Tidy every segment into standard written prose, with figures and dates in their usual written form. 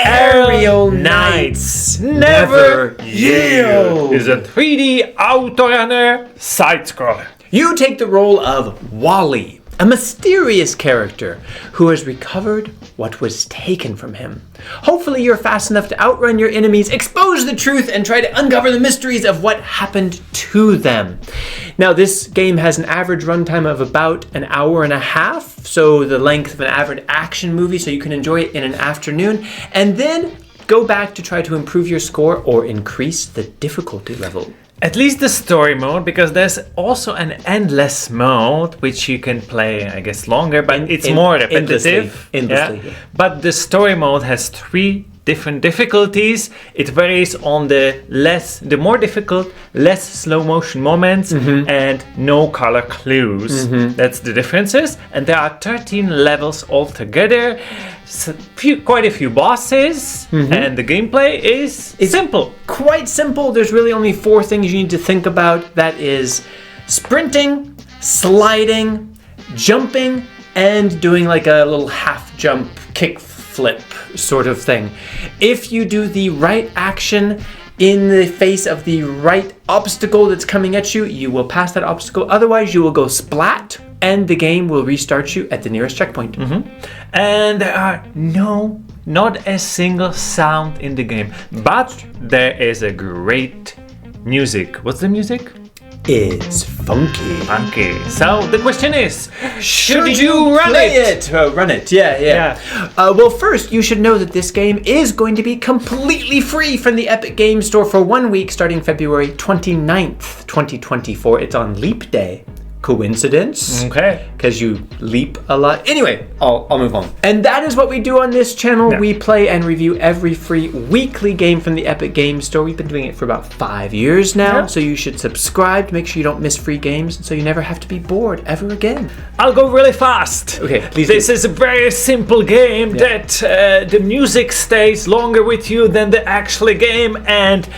Aerial Knights Never Yield is a 3D autorunner side-scroller. You take the role of Wally, a mysterious character who has recovered what was taken from him. Hopefully you're fast enough to outrun your enemies, expose the truth, and try to uncover the mysteries of what happened to them. Now, this game has an average runtime of about an hour and a half, so the length of an average action movie, so you can enjoy it in an afternoon, and then go back to try to improve your score or increase the difficulty level. At least the story mode, because there's also an endless mode, which you can play, I guess, longer, but it's more repetitive. Endlessly. Yeah? But the story mode has 3 different difficulties. It varies on the more difficult, less slow motion moments, and no color clues. That's the differences. And there are 13 levels altogether. So quite a few bosses, and the gameplay is simple. Quite simple. There's really only 4 things you need to think about. That is sprinting, sliding, jumping, and doing like a little half jump kick flip sort of thing. If you do the right action in the face of the right obstacle that's coming at you, you will pass that obstacle. Otherwise, you will go splat, and the game will restart you at the nearest checkpoint. And there are not a single sound in the game, but there is a great music. What's the music? It's funky. Funky. So the question is, should you run it? Run it, yeah. Well, first, you should know that this game is going to be completely free from the Epic Games Store for 1 week starting February 29th, 2024. It's on Leap Day. Coincidence? Okay. Because you leap a lot. Anyway, I'll move on. And that is what we do on this channel. Yeah. We play and review every free weekly game from the Epic Games Store. We've been doing it for about 5 years now. Yeah. So you should subscribe to make sure you don't miss free games, and so you never have to be bored ever again. I'll go really fast. Okay, please. This is a very simple game that the music stays longer with you than the actual game, and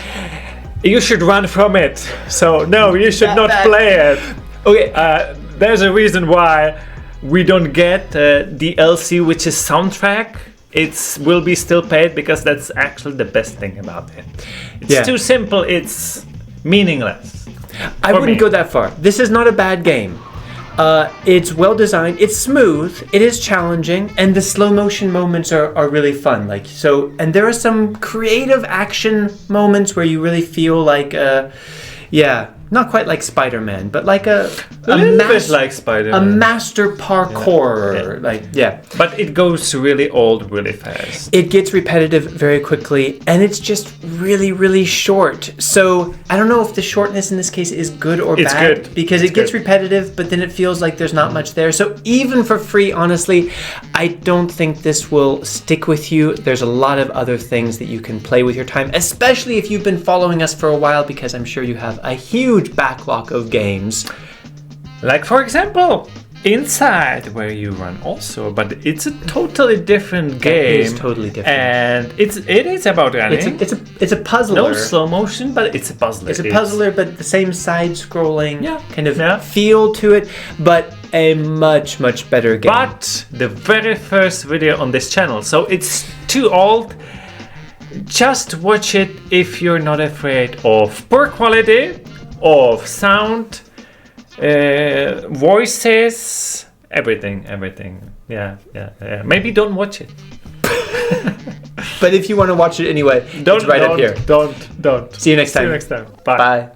you should run from it. So no, you should not play it. Okay, there's a reason why we don't get DLC, which is soundtrack. It will be still paid because that's actually the best thing about it. It's too simple, it's meaningless. I wouldn't go that far. This is not a bad game. It's well designed, it's smooth, it is challenging, and the slow motion moments are really fun. And there are some creative action moments where you really feel like not quite like Spider-Man, but like a bit like Spider-Man. A master parkour. But it goes really old really fast. It gets repetitive very quickly, and it's just really, really short. So I don't know if the shortness in this case is good or bad. It's good. Because it gets repetitive, but then it feels like there's not much there. So even for free, honestly, I don't think this will stick with you. There's a lot of other things that you can play with your time, especially if you've been following us for a while, because I'm sure you have a huge backlog of games. Like, for example, Inside, where you run also, but it's a totally different game. It is totally different, and it is about running. It's a puzzler. No slow motion, but it's a puzzler. It's a puzzler, but the same side-scrolling kind of feel to it, but a much better game. But the very first video on this channel, so it's too old. Just watch it if you're not afraid of poor quality, of sound, voices, everything. Yeah. Maybe don't watch it. But if you want to watch it anyway, it's right up here. Don't. See you next time. Bye.